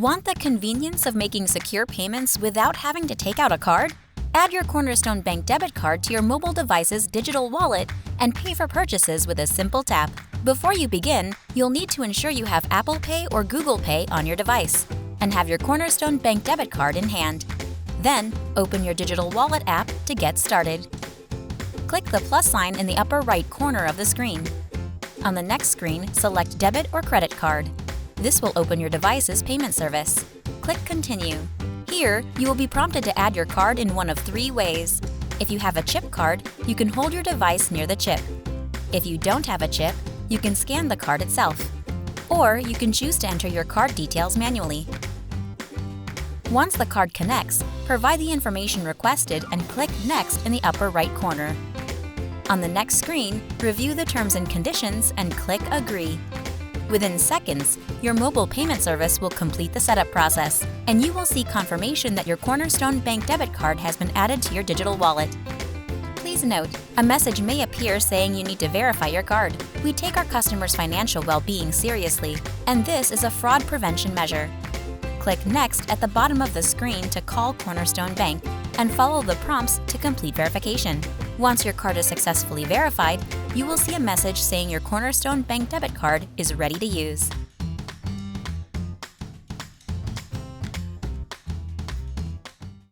Want the convenience of making secure payments without having to take out a card? Add your Cornerstone Bank debit card to your mobile device's digital wallet and pay for purchases with a simple tap. Before you begin, you'll need to ensure you have Apple Pay or Google Pay on your device and have your Cornerstone Bank debit card in hand. Then, open your digital wallet app to get started. Click the plus sign in the upper right corner of the screen. On the next screen, select Debit or Credit Card. This will open your device's payment service. Click Continue. Here, you will be prompted to add your card in one of 3 ways. If you have a chip card, you can hold your device near the chip. If you don't have a chip, you can scan the card itself. Or you can choose to enter your card details manually. Once the card connects, provide the information requested and click Next in the upper right corner. On the next screen, review the terms and conditions and click Agree. Within seconds, your mobile payment service will complete the setup process, and you will see confirmation that your Cornerstone Bank debit card has been added to your digital wallet. Please note, a message may appear saying you need to verify your card. We take our customers' financial well-being seriously, and this is a fraud prevention measure. Click Next at the bottom of the screen to call Cornerstone Bank and follow the prompts to complete verification. Once your card is successfully verified, you will see a message saying your Cornerstone Bank debit card is ready to use.